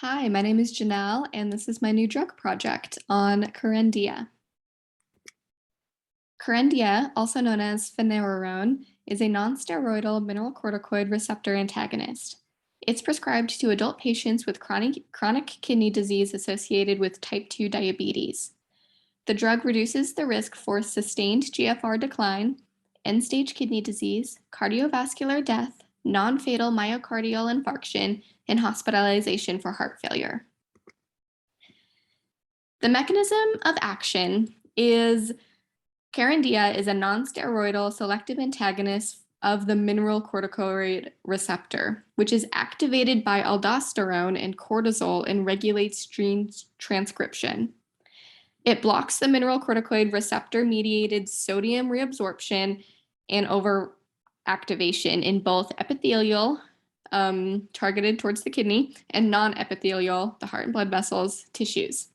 Hi, my name is Janelle, and this is my new drug project on Kerendia. Kerendia, also known as finerenone, is a nonsteroidal mineralocorticoid receptor antagonist. It's prescribed to adult patients with chronic kidney disease associated with type 2 diabetes. The drug reduces the risk for sustained GFR decline, end-stage kidney disease, cardiovascular death, non-fatal myocardial infarction, and hospitalization for heart failure. The mechanism of action is Kerendia is a nonsteroidal selective antagonist of the mineralocorticoid receptor, which is activated by aldosterone and cortisol and regulates gene transcription. It blocks the mineralocorticoid receptor-mediated sodium reabsorption and overactivation in both epithelial, targeted towards the kidney, and non-epithelial, the heart and blood vessels, tissues.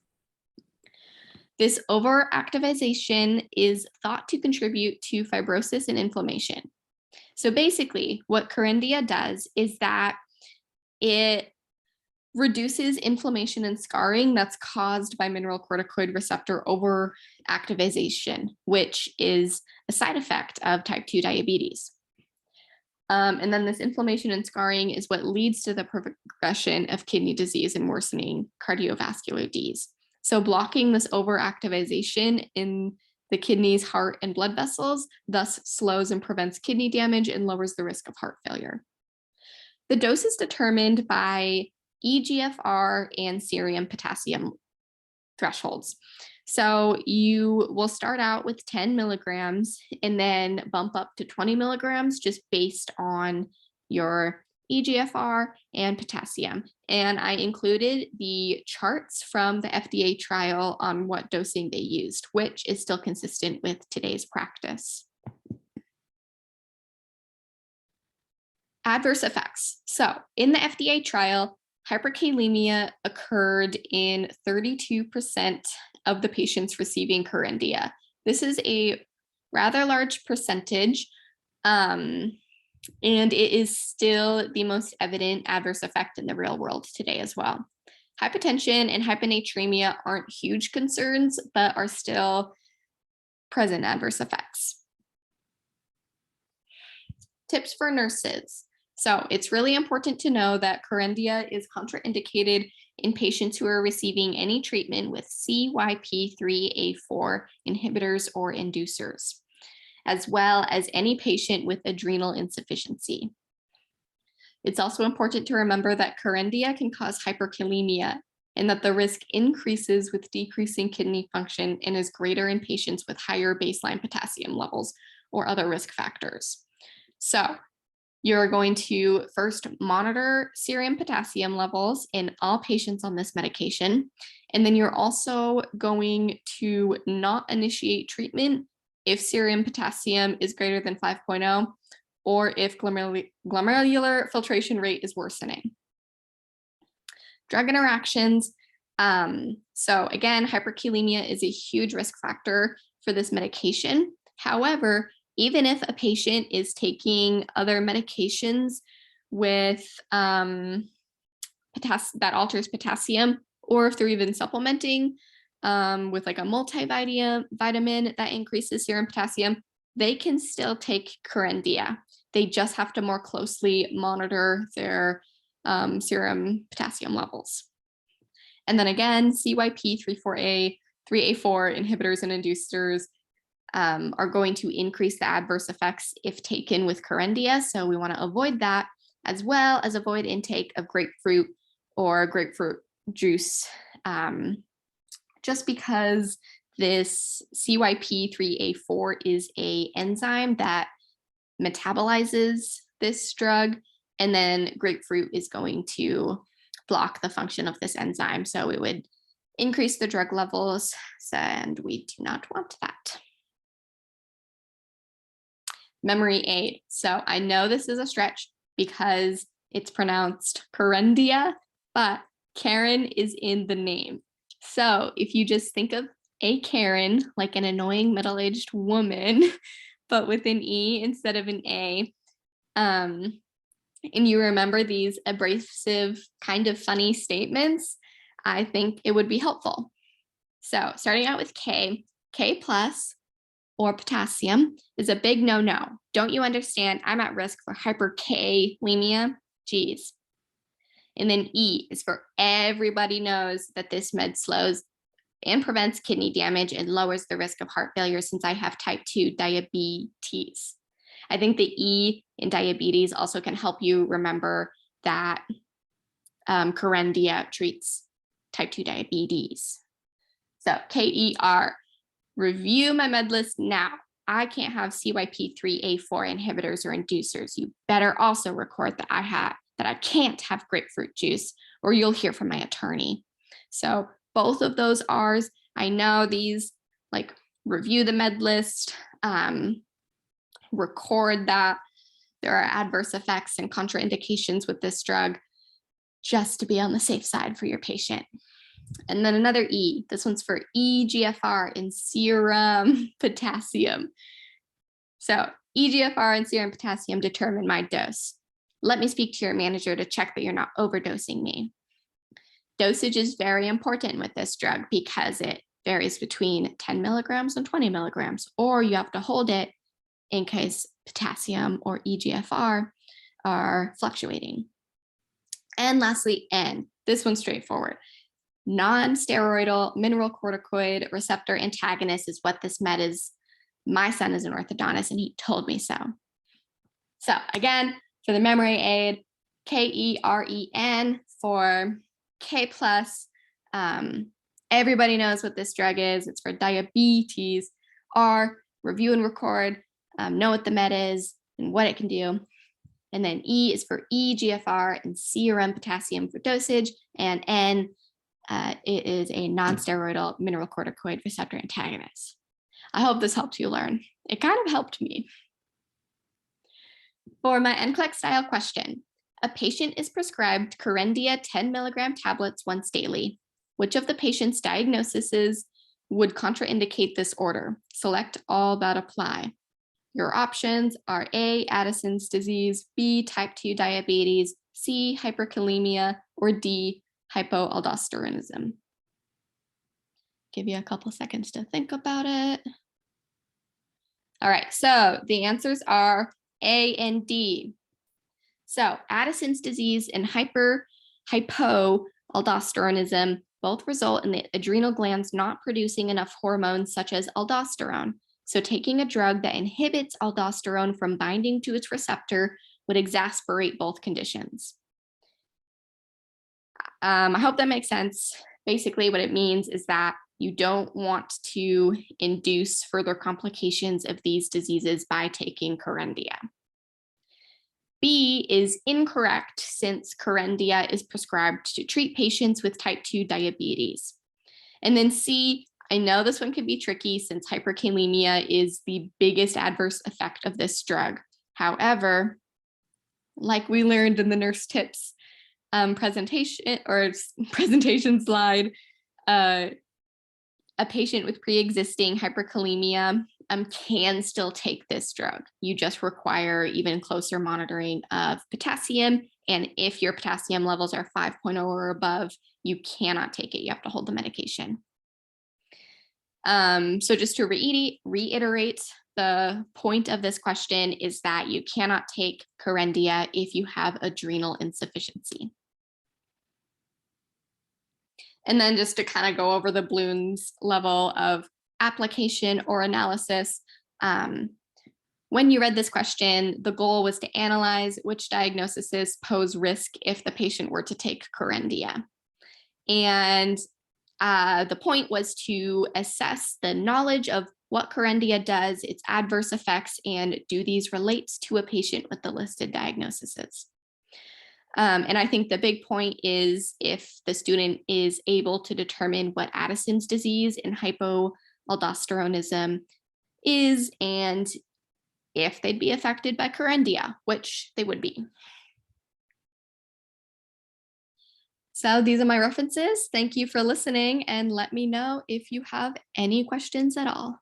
This overactivation is thought to contribute to fibrosis and inflammation. So basically, what Kerendia does is that it reduces inflammation and scarring that's caused by mineralocorticoid receptor overactivation, which is a side effect of type 2 diabetes. And then this inflammation and scarring is what leads to the progression of kidney disease and worsening cardiovascular disease. So blocking this overactivation in the kidneys, heart, and blood vessels thus slows and prevents kidney damage and lowers the risk of heart failure. The dose is determined by eGFR and serum potassium thresholds. So you will start out with 10 milligrams and then bump up to 20 milligrams just based on your eGFR and potassium. And I included the charts from the FDA trial on what dosing they used, which is still consistent with today's practice. Adverse effects. So in the FDA trial, hyperkalemia occurred in 32% of the patients receiving Kerendia. This is a rather large percentage, and it is still the most evident adverse effect in the real world today as well. Hypotension and hyponatremia aren't huge concerns, but are still present adverse effects. Tips for nurses. So it's really important to know that Kerendia is contraindicated in patients who are receiving any treatment with CYP3A4 inhibitors or inducers, as well as any patient with adrenal insufficiency. It's also important to remember that Kerendia can cause hyperkalemia and that the risk increases with decreasing kidney function and is greater in patients with higher baseline potassium levels or other risk factors. So you're going to first monitor serum potassium levels in all patients on this medication. And then you're also going to not initiate treatment if serum potassium is greater than 5.0 or if glomerular filtration rate is worsening. Drug interactions. So again, hyperkalemia is a huge risk factor for this medication. However, even if a patient is taking other medications with that alters potassium, or if they're even supplementing with like a multivitamin that increases serum potassium, they can still take Kerendia. They just have to more closely monitor their serum potassium levels. And then again, CYP3A4 inhibitors and inducers are going to increase the adverse effects if taken with Kerendia. So we want to avoid that, as well as avoid intake of grapefruit or grapefruit juice, just because this CYP3A4 is an enzyme that metabolizes this drug, and then grapefruit is going to block the function of this enzyme. So it would increase the drug levels, and we do not want that. Memory aid. So I know this is a stretch because it's pronounced Kerendia, but Karen is in the name. So if you just think of a Karen, like an annoying middle-aged woman, but with an E instead of an A, and you remember these abrasive, kind of funny statements, I think it would be helpful. So starting out with K plus or potassium is a big no-no. Don't you understand? I'm at risk for hyperkalemia. Geez. And then E is for everybody knows that this med slows and prevents kidney damage and lowers the risk of heart failure since I have type 2 diabetes. I think the E in diabetes also can help you remember that Kerendia treats type 2 diabetes. So KER, review my med list now. I can't have CYP3A4 inhibitors or inducers. You better also record that I can't have grapefruit juice, or you'll hear from my attorney. So both of those R's, I know these, like, review the med list, record that there are adverse effects and contraindications with this drug, just to be on the safe side for your patient. And then another E, this one's for eGFR in serum potassium. So eGFR and serum potassium determine my dose. Let me speak to your manager to check that you're not overdosing me. Dosage is very important with this drug because it varies between 10 milligrams and 20 milligrams, or you have to hold it in case potassium or eGFR are fluctuating. And lastly, N, this one's straightforward. Non-steroidal mineral corticoid receptor antagonist is what this med is. My son is an orthodontist and he told me so. So again, for the memory aid, KEREN for K plus. Everybody knows what this drug is. It's for diabetes. R, review and record, know what the med is and what it can do. And then E is for eGFR and serum potassium for dosage. And N, it is a non-steroidal mineral corticoid receptor antagonist. I hope this helped you learn. It kind of helped me. For my NCLEX style question, a patient is prescribed Kerendia 10 milligram tablets once daily. Which of the patient's diagnoses would contraindicate this order? Select all that apply. Your options are A, Addison's disease, B, type 2 diabetes, C, hyperkalemia, or D, hypoaldosteronism. Give you a couple seconds to think about it. All right, so the answers are A and D. So Addison's disease and hypoaldosteronism both result in the adrenal glands not producing enough hormones such as aldosterone. So taking a drug that inhibits aldosterone from binding to its receptor would exacerbate both conditions. I hope that makes sense. Basically, what it means is that you don't want to induce further complications of these diseases by taking Kerendia. B is incorrect since Kerendia is prescribed to treat patients with type 2 diabetes. And then C, I know this one can be tricky since hyperkalemia is the biggest adverse effect of this drug. However, like we learned in the nurse tips presentation slide, a patient with pre-existing hyperkalemia can still take this drug. You just require even closer monitoring of potassium. And if your potassium levels are 5.0 or above, you cannot take it. You have to hold the medication. So just to reiterate, the point of this question is that you cannot take Kerendia if you have adrenal insufficiency. And then just to kind of go over the Bloom's level of application or analysis, when you read this question, the goal was to analyze which diagnoses pose risk if the patient were to take Kerendia. And the point was to assess the knowledge of what Kerendia does, its adverse effects, and do these relate to a patient with the listed diagnoses. And I think the big point is if the student is able to determine what Addison's disease and hypoaldosteronism is, and if they'd be affected by Kerendia, which they would be. So these are my references. Thank you for listening, and let me know if you have any questions at all.